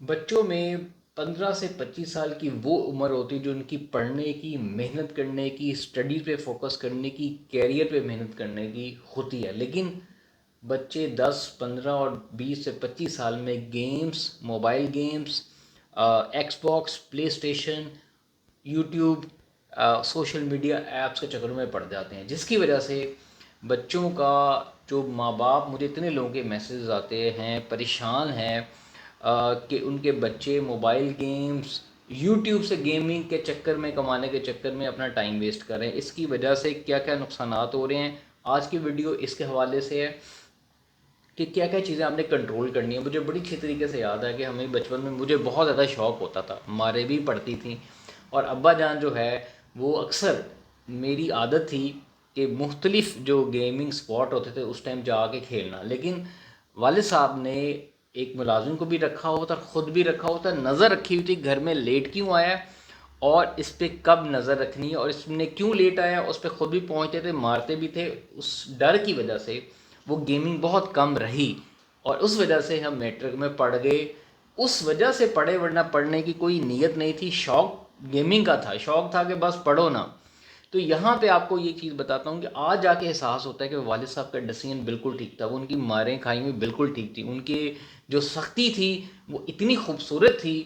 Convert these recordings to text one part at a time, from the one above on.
بچوں میں 15 سے 25 سال کی وہ عمر ہوتی ہے جو ان کی پڑھنے کی، محنت کرنے کی، اسٹڈی پہ فوکس کرنے کی، کیریئر پہ محنت کرنے کی ہوتی ہے، لیکن بچے 10 15 اور 20 سے 25 سال میں games, mobile games, Xbox, PlayStation, YouTube, social media apps کے چکر میں پڑ جاتے ہیں، جس کی وجہ سے بچوں کا جو ماں باپ، مجھے اتنے لوگوں کے میسیجز آتے ہیں، پریشان ہیں کہ ان کے بچے موبائل گیمز، یوٹیوب سے گیمنگ کے چکر میں، کمانے کے چکر میں اپنا ٹائم ویسٹ کر رہے ہیں۔ اس کی وجہ سے کیا کیا نقصانات ہو رہے ہیں، آج کی ویڈیو اس کے حوالے سے ہے کہ کیا کیا چیزیں آپ نے کنٹرول کرنی ہے۔ مجھے بڑی اچھی طریقے سے یاد ہے کہ ہمیں بچپن میں، مجھے بہت زیادہ شوق ہوتا تھا، مارے بھی پڑتی تھیں، اور ابا جان جو ہے وہ اکثر، میری عادت تھی کہ مختلف جو گیمنگ سپاٹ ہوتے تھے اس ٹائم جا کے کھیلنا، لیکن والد صاحب نے ایک ملازم کو بھی رکھا ہوا تھا، خود بھی رکھا ہوا تھا، نظر رکھی ہوئی تھی گھر میں لیٹ کیوں آیا ہے اور اس پہ کب نظر رکھنی ہے، اور اس نے کیوں لیٹ آیا اس پہ خود بھی پہنچتے تھے، مارتے بھی تھے۔ اس ڈر کی وجہ سے وہ گیمنگ بہت کم رہی، اور اس وجہ سے ہم میٹرک میں پڑھ گئے، اس وجہ سے پڑھے، ورنہ پڑھنے کی کوئی نیت نہیں تھی، شوق گیمنگ کا تھا، شوق تھا کہ بس پڑھو نا۔ تو یہاں پہ آپ کو یہ چیز بتاتا ہوں کہ آج جا کے احساس ہوتا ہے کہ والد صاحب کا ڈیسیژن بالکل ٹھیک تھا، وہ ان کی ماریں کھائی ہوئی بالکل ٹھیک تھی، ان کے جو سختی تھی وہ اتنی خوبصورت تھی،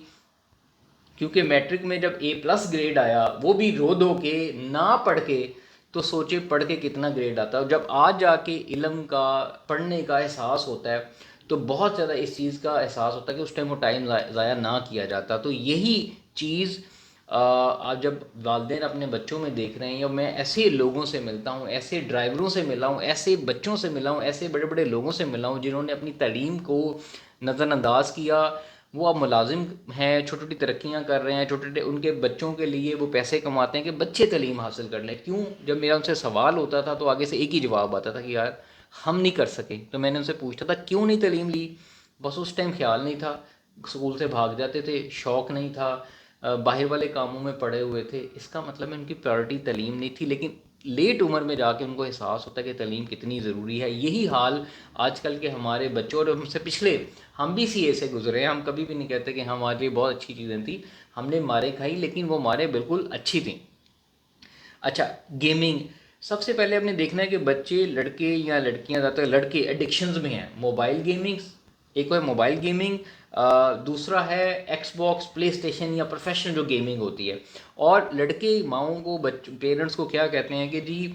کیونکہ میٹرک میں جب A+ گریڈ آیا، وہ بھی رو دو کے، نہ پڑھ کے، تو سوچے پڑھ کے کتنا گریڈ آتا ہے، اور جب آج جا کے علم کا، پڑھنے کا احساس ہوتا ہے تو بہت زیادہ اس چیز کا احساس ہوتا ہے کہ اس ٹائم وہ ٹائم ضائع نہ کیا جاتا۔ تو یہی چیز آج جب والدین اپنے بچوں میں دیکھ رہے ہیں، یا میں ایسے لوگوں سے ملتا ہوں، ایسے ڈرائیوروں سے ملا ہوں، ایسے بچوں سے ملا ہوں، ایسے بڑے بڑے لوگوں سے ملا ہوں جنہوں نے اپنی تعلیم کو نظر انداز کیا، وہ اب ملازم ہیں، چھوٹی چھوٹی ترقیاں کر رہے ہیں، چھوٹے چھوٹے ان کے بچوں کے لیے وہ پیسے کماتے ہیں کہ بچے تعلیم حاصل کر لیں۔ کیوں؟ جب میرا ان سے سوال ہوتا تھا تو آگے سے ایک ہی جواب آتا تھا کہ یار ہم نہیں کر سکے، تو میں نے ان سے پوچھتا تھا کیوں نہیں تعلیم لی؟ بس اس ٹائم خیال نہیں تھا، اسکول سے بھاگ جاتے تھے، شوق نہیں تھا، باہر والے کاموں میں پڑے ہوئے تھے۔ اس کا مطلب ہے ان کی پرائورٹی تعلیم نہیں تھی، لیکن لیٹ عمر میں جا کے ان کو احساس ہوتا ہے کہ تعلیم کتنی ضروری ہے۔ یہی حال آج کل کے ہمارے بچوں، اور ہم سے پچھلے، ہم بھی سی اے سے گزرے ہیں، ہم کبھی بھی نہیں کہتے کہ ہمارے لیے بہت اچھی چیزیں تھیں، ہم نے ماریں کھائی لیکن وہ ماریں بالکل اچھی تھیں۔ اچھا، گیمنگ، سب سے پہلے آپ نے دیکھنا ہے کہ بچے، لڑکے یا لڑکیاں، زیادہ تر لڑکے ایڈکشنز میں ہیں، موبائل گیمنگ، ایک ہے موبائل گیمنگ، دوسرا ہے ایکس باکس، پلے اسٹیشن یا پروفیشنل جو گیمنگ ہوتی ہے، اور لڑکے ماؤں کو، پیرنٹس کو کیا کہتے ہیں کہ جی،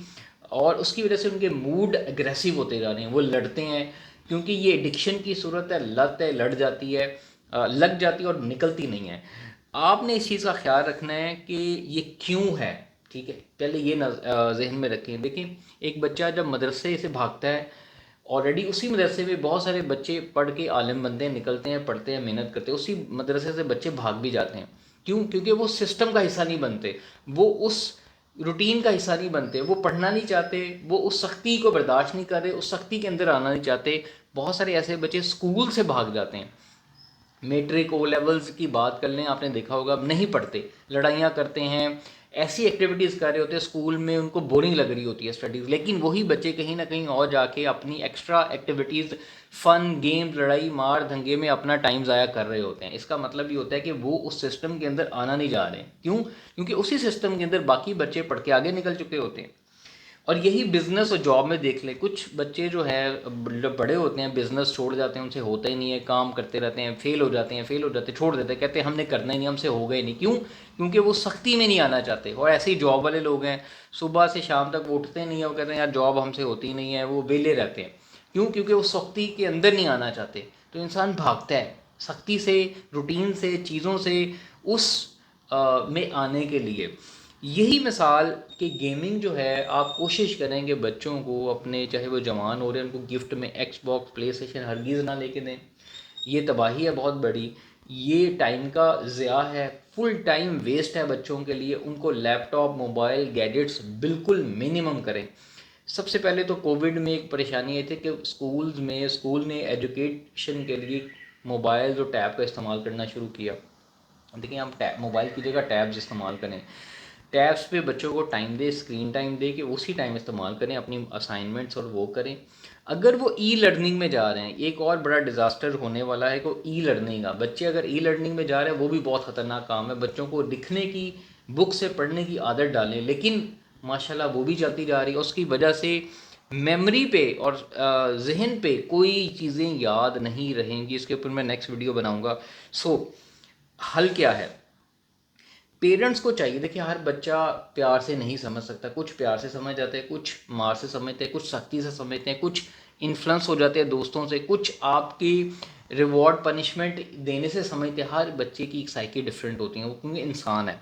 اور اس کی وجہ سے ان کے موڈ اگریسو ہوتے جا رہے ہیں، وہ لڑتے ہیں، کیونکہ یہ ایڈکشن کی صورت ہے، لت ہے، لڑ جاتی ہے، لگ جاتی ہے اور نکلتی نہیں ہے۔ آپ نے اس چیز کا خیال رکھنا ہے کہ یہ کیوں ہے، ٹھیک ہے، پہلے یہ ذہن میں رکھیں۔ دیکھیں، ایک بچہ جب مدرسے سے بھاگتا ہے، آلریڈی اسی مدرسے میں بہت سارے بچے پڑھ کے عالم بنتے ہیں، نکلتے ہیں، پڑھتے ہیں، محنت کرتے ہیں، اسی مدرسے سے بچے بھاگ بھی جاتے ہیں۔ کیوں؟ کیونکہ وہ سسٹم کا حصہ نہیں بنتے، وہ اس روٹین کا حصہ نہیں بنتے، وہ پڑھنا نہیں چاہتے، وہ اس سختی کو برداشت نہیں کر رہے، اس سختی کے اندر آنا نہیں چاہتے۔ بہت سارے ایسے بچے اسکول سے بھاگ جاتے ہیں، میٹرک، او لیولز کی بات کر لیں، آپ نے دیکھا ہوگا نہیں پڑھتے، لڑائیاں کرتے ہیں، ایسی ایکٹیویٹیز کر رہے ہوتے ہیں اسکول میں، ان کو بورنگ لگ رہی ہوتی ہے اسٹڈیز، لیکن وہی بچے کہیں نہ کہیں اور جا کے اپنی ایکسٹرا ایکٹیویٹیز، فن، گیم، لڑائی مار دھنگے میں اپنا ٹائم ضائع کر رہے ہوتے ہیں۔ اس کا مطلب یہ ہوتا ہے کہ وہ اس سسٹم کے اندر آنا نہیں جا رہے ہیں۔ کیوں؟ کیونکہ اسی سسٹم کے اندر باقی بچے پڑھ کے آگے نکل چکے ہوتے ہیں۔ اور یہی بزنس اور جاب میں دیکھ لیں، کچھ بچے جو ہے بڑے ہوتے ہیں، بزنس چھوڑ جاتے ہیں، ان سے ہوتا ہی نہیں ہے، کام کرتے رہتے ہیں، فیل ہو جاتے ہیں، فیل ہو جاتے ہیں، چھوڑ دیتے ہیں، کہتے ہیں ہم نے کرنا ہی نہیں، ہم سے ہوگا ہی نہیں۔ کیوں؟ کیونکہ وہ سختی میں نہیں آنا چاہتے۔ اور ایسے ہی جاب والے لوگ ہیں، صبح سے شام تک وہ اٹھتے نہیں ہیں، وہ کہتے ہیں یار جاب ہم سے ہوتی ہی نہیں ہے، وہ ویلے رہتے ہیں۔ کیوں؟ کیونکہ وہ سختی کے اندر نہیں آنا چاہتے۔ تو انسان بھاگتا ہے سختی سے، روٹین سے، چیزوں سے، اس میں آنے کے لیے۔ یہی مثال کہ گیمنگ جو ہے، آپ کوشش کریں کہ بچوں کو اپنے، چاہے وہ جوان ہو رہے ہیں، ان کو گفٹ میں ایکس باکس، پلے اسٹیشن ہرگز نہ لے کے دیں۔ یہ تباہی ہے بہت بڑی، یہ ٹائم کا ضیاع ہے، فل ٹائم ویسٹ ہے بچوں کے لیے۔ ان کو لیپ ٹاپ، موبائل، گیجٹس بالکل منیمم کریں۔ سب سے پہلے تو کووڈ میں ایک پریشانی یہ تھی کہ اسکول نے ایجوکیشن کے لیے موبائل اور ٹیب کا استعمال کرنا شروع کیا۔ دیکھیں، ہم موبائل کی جگہ ٹیبز استعمال کریں۔ ٹیبس پہ بچوں کو ٹائم دے، اسکرین ٹائم دے کہ اسی ٹائم استعمال کریں اپنی اسائنمنٹس اور وہ کریں. اگر وہ ای لرننگ میں جا رہے ہیں، ایک اور بڑا ڈیزاسٹر ہونے والا ہے کہ ای لرننگ کا. بچے اگر ای لرننگ میں جا رہے ہیں وہ بھی بہت خطرناک کام ہے. بچوں کو لکھنے کی، بک سے پڑھنے کی عادت ڈالیں، لیکن ماشاءاللہ وہ بھی چلتی جا رہی ہے. اس کی وجہ سے میموری پہ اور ذہن پہ کوئی چیزیں یاد نہیں رہیں گی. اس کے اوپر میں نیکسٹ ویڈیو بناؤں گا. حل کیا ہے؟ پیرنٹس کو چاہیے، دیکھیں ہر بچہ پیار سے نہیں سمجھ سکتا. کچھ پیار سے سمجھ جاتے ہیں، کچھ مار سے سمجھتے ہیں، کچھ سختی سے سمجھتے ہیں، کچھ انفلوئنس ہو جاتے ہیں دوستوں سے، کچھ آپ کی ریوارڈ پنشمنٹ دینے سے سمجھتے ہیں. ہر بچے کی ایک سائیکی ڈفرینٹ ہوتی ہیں، وہ کیونکہ انسان ہے.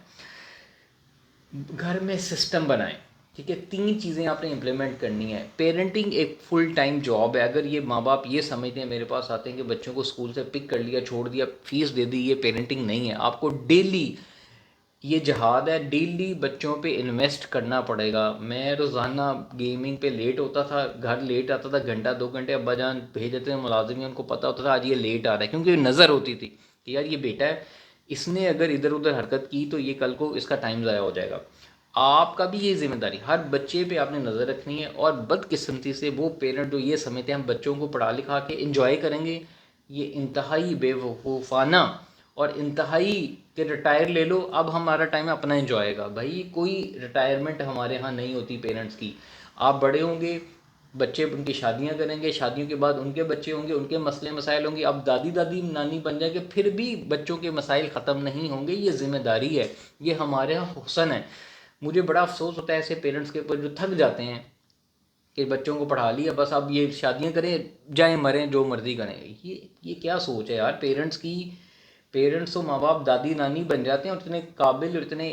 گھر میں سسٹم بنائیں، ٹھیک ہے. 3 چیزیں آپ نے امپلیمنٹ کرنی ہے. پیرنٹنگ ایک فل ٹائم جاب ہے. اگر یہ ماں باپ یہ سمجھتے ہیں، میرے پاس آتے ہیں کہ بچوں کو اسکول سے پک کر لیا، چھوڑ دیا، فیس دے دی، یہ پیرنٹنگ نہیں ہے. آپ کو ڈیلی، یہ جہاد ہے، ڈیلی بچوں پہ انویسٹ کرنا پڑے گا. میں روزانہ گیمنگ پہ لیٹ ہوتا تھا، گھر لیٹ آتا تھا، گھنٹہ 2 گھنٹے ابا جان بھیج دیتے ہیں ملازمین، ان کو پتہ ہوتا تھا آج یہ لیٹ آ رہا ہے، کیونکہ نظر ہوتی تھی کہ یار یہ بیٹا ہے، اس نے اگر ادھر ادھر حرکت کی تو یہ کل کو اس کا ٹائم ضائع ہو جائے گا. آپ کا بھی یہ ذمہ داری، ہر بچے پہ آپ نے نظر رکھنی ہے. اور بدقسمتی سے وہ پیرنٹ جو یہ سمجھتے ہیں ہم بچوں کو پڑھا لکھا کے انجوائے کریں گے، یہ انتہائی بے وقوفانہ اور انتہائی کہ ریٹائر لے لو، اب ہمارا ٹائم ہے اپنا انجوائے گا. بھائی کوئی ریٹائرمنٹ ہمارے ہاں نہیں ہوتی پیرنٹس کی. آپ بڑے ہوں گے، بچے ان کی شادیاں کریں گے، شادیوں کے بعد ان کے بچے ہوں گے، ان کے مسئلے مسائل ہوں گے. اب دادی نانی بن جائیں گے، پھر بھی بچوں کے مسائل ختم نہیں ہوں گے. یہ ذمہ داری ہے، یہ ہمارے ہاں حسن ہے. مجھے بڑا افسوس ہوتا ہے ایسے پیرنٹس کے اوپر جو تھک جاتے ہیں کہ بچوں کو پڑھا لیا بس اب یہ شادیاں کریں، جائیں مریں، جو مرضی کریں. یہ کیا سوچ ہے یار پیرنٹس کی؟ پیرنٹس تو ماں باپ دادی نانی بن جاتے ہیں اور اتنے قابل اور اتنے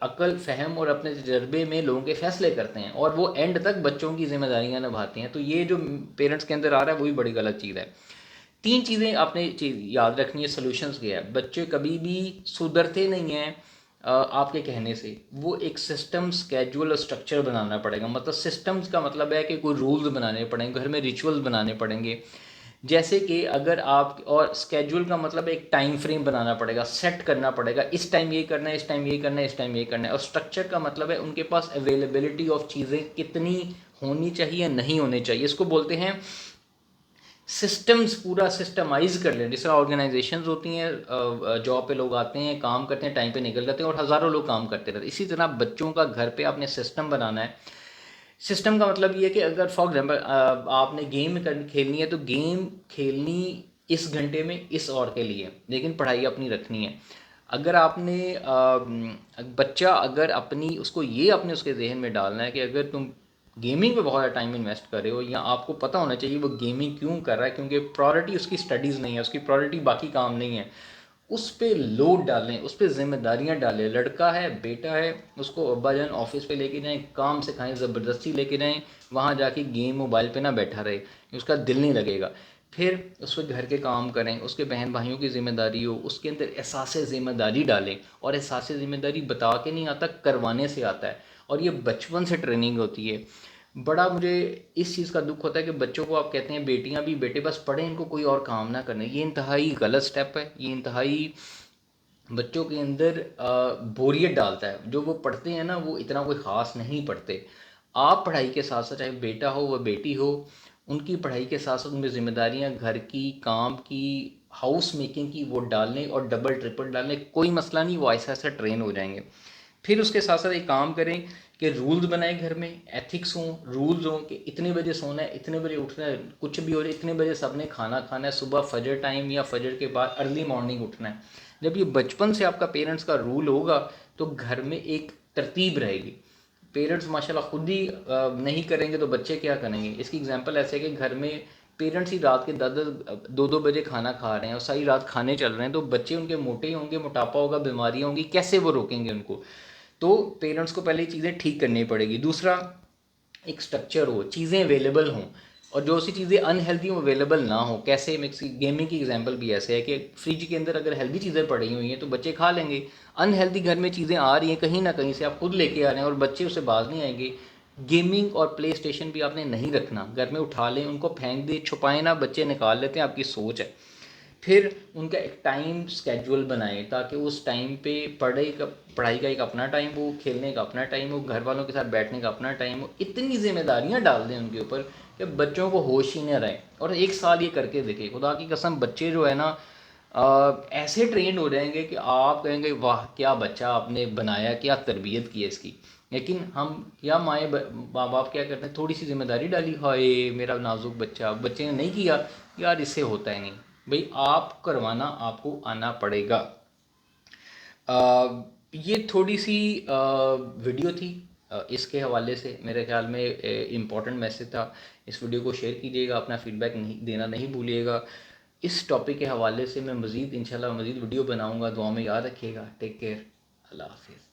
عقل فہم اور اپنے تجربے میں لوگوں کے فیصلے کرتے ہیں، اور وہ اینڈ تک بچوں کی ذمہ داریاں نبھاتے ہیں. تو یہ جو پیرنٹس کے اندر آ رہا ہے وہی بڑی غلط چیز ہے. 3 چیزیں آپ نے یاد رکھنی ہے. سلوشنز کیا ہے؟ بچے کبھی بھی سدھرتے نہیں ہیں آپ کے کہنے سے. وہ ایک سسٹم، اسکیجول اور اسٹرکچر بنانا پڑے گا. مطلب سسٹمز کا مطلب ہے کہ کوئی رولز بنانے پڑیں گے، گھر میں ریچولز بنانے پڑیں گے. جیسے کہ اگر آپ، اور اسکیجول کا مطلب ایک ٹائم فریم بنانا پڑے گا، سیٹ کرنا پڑے گا، اس ٹائم یہ کرنا ہے، اس ٹائم یہ کرنا ہے، اس ٹائم یہ کرنا ہے. اور اسٹرکچر کا مطلب ہے ان کے پاس اویلیبلٹی آف چیزیں کتنی ہونی چاہیے، نہیں ہونے چاہیے. اس کو بولتے ہیں سسٹمز. پورا سسٹمائز کر لیں. جس طرح آرگنائزیشنز ہوتی ہیں، جاب پہ لوگ آتے ہیں، کام کرتے ہیں، ٹائم پہ نکل جاتے ہیں اور ہزاروں لوگ کام کرتے رہتے ہیں. اسی طرح بچوں کا گھر پہ آپ نے سسٹم بنانا ہے. سسٹم کا مطلب یہ ہے کہ اگر فار ایگزامپل آپ نے گیم کھیلنی ہے تو گیم کھیلنی اس گھنٹے میں اس اور کے لیے، لیکن پڑھائی اپنی رکھنی ہے. اگر آپ نے بچہ اگر اپنی، اس کو یہ اپنے اس کے ذہن میں ڈالنا ہے کہ اگر تم گیمنگ پہ بہت زیادہ ٹائم انویسٹ کر رہے ہو، یا آپ کو پتہ ہونا چاہیے وہ گیمنگ کیوں کر رہا ہے، کیونکہ پرائورٹی اس کی اسٹڈیز نہیں ہے، اس کی پرائورٹی باقی کام نہیں ہے. اس پہ لوڈ ڈالیں، اس پہ ذمہ داریاں ڈالیں. لڑکا ہے، بیٹا ہے، اس کو ابا جان آفس پہ لے کے جائیں، کام سکھائیں، زبردستی لے کے جائیں، وہاں جا کے گیم موبائل پہ نہ بیٹھا رہے، اس کا دل نہیں لگے گا. پھر اس پہ گھر کے کام کریں، اس کے بہن بھائیوں کی ذمہ داری ہو، اس کے اندر احساس ذمہ داری ڈالیں. اور احساس ذمہ داری بتا کے نہیں آتا، کروانے سے آتا ہے، اور یہ بچپن سے ٹریننگ ہوتی ہے. بڑا مجھے اس چیز کا دکھ ہوتا ہے کہ بچوں کو آپ کہتے ہیں بیٹیاں بھی بیٹے بس پڑھیں، ان کو کوئی اور کام نہ کرنے. یہ انتہائی غلط سٹیپ ہے. یہ انتہائی بچوں کے اندر بوریت ڈالتا ہے. جو وہ پڑھتے ہیں نا وہ اتنا کوئی خاص نہیں پڑھتے. آپ پڑھائی کے ساتھ ساتھ، چاہے بیٹا ہو و بیٹی ہو، ان کی پڑھائی کے ساتھ ساتھ ان میں ذمہ داریاں گھر کی، کام کی، ہاؤس میکنگ کی وہ ڈالنے، اور ڈبل ٹرپل ڈالنے. کوئی مسئلہ نہیں، وہ ایسا ایسا ٹرین ہو جائیں گے. پھر اس کے ساتھ ساتھ ایک کام کریں کہ رولز بنائیں گھر میں، ایتھکس ہوں، رولز ہوں کہ اتنے بجے سونا ہے، اتنے بجے اٹھنا ہے، کچھ بھی ہو رہا ہے اتنے بجے سب نے کھانا کھانا ہے، صبح فجر ٹائم یا فجر کے بعد ارلی مارننگ اٹھنا ہے. جب یہ بچپن سے آپ کا پیرنٹس کا رول ہوگا تو گھر میں ایک ترتیب رہے گی. پیرنٹس ماشاءاللہ خود ہی نہیں کریں گے تو بچے کیا کریں گے؟ اس کی اگزامپل ایسے ہے کہ گھر میں پیرنٹس ہی رات کے 2 بجے کھانا کھا رہے ہیں اور ساری رات کھانے چل رہے ہیں، تو بچے ان کے موٹے ہی ہوں گے، موٹاپا ہوگا، بیماریاں ہوں گی، کیسے وہ روکیں گے ان کو؟ تو پیرنٹس کو پہلے چیزیں ٹھیک کرنی پڑے گی. دوسرا، ایک سٹرکچر ہو، چیزیں اویلیبل ہوں، اور جو سی چیزیں انہیلدی ہوں اویلیبل نہ ہوں. کیسے؟ گیمنگ کی ایگزامپل بھی ایسے ہے کہ فریج کے اندر اگر ہیلدی چیزیں پڑی ہوئی ہیں تو بچے کھا لیں گے. انہیلدی گھر میں چیزیں آ رہی ہیں کہیں نہ کہیں سے، آپ خود لے کے آ رہے ہیں اور بچے اسے باز نہیں آئیں گے. گیمنگ اور پلے اسٹیشن بھی آپ نے نہیں رکھنا. گھر میں اٹھا لیں، ان کو پھینک دیں، چھپائیں نہ، بچے نکال لیتے ہیں، آپ کی سوچ ہے. پھر ان کا ایک ٹائم اسکیجول بنائیں تاکہ اس ٹائم پہ پڑھائی کا ایک اپنا ٹائم ہو، کھیلنے کا اپنا ٹائم ہو، گھر والوں کے ساتھ بیٹھنے کا اپنا ٹائم ہو. اتنی ذمہ داریاں ڈال دیں ان کے اوپر کہ بچوں کو ہوش ہی نہ رہے. اور 1 سال یہ کر کے دیکھیں، خدا کی قسم بچے جو ہے نا ایسے ٹرینڈ ہو جائیں گے کہ آپ کہیں گے واہ کیا بچہ آپ نے بنایا، کیا تربیت کی ہے اس کی. لیکن ہم کیا ماں باپ کیا کرتے ہیں، تھوڑی سی ذمہ داری ڈالی، ہائے میرا نازک بچہ، بچے نے نہیں کیا، یار اس سے ہوتا ہی نہیں. بھئی آپ کروانا آپ کو آنا پڑے گا. یہ تھوڑی سی ویڈیو تھی اس کے حوالے سے، میرے خیال میں امپورٹنٹ میسج تھا. اس ویڈیو کو شیئر کیجیے گا، اپنا فیڈ بیک دینا نہیں بھولیے گا. اس ٹاپک کے حوالے سے میں مزید انشاءاللہ مزید ویڈیو بناؤں گا. دعا میں یاد رکھیے گا. Take care. اللہ حافظ.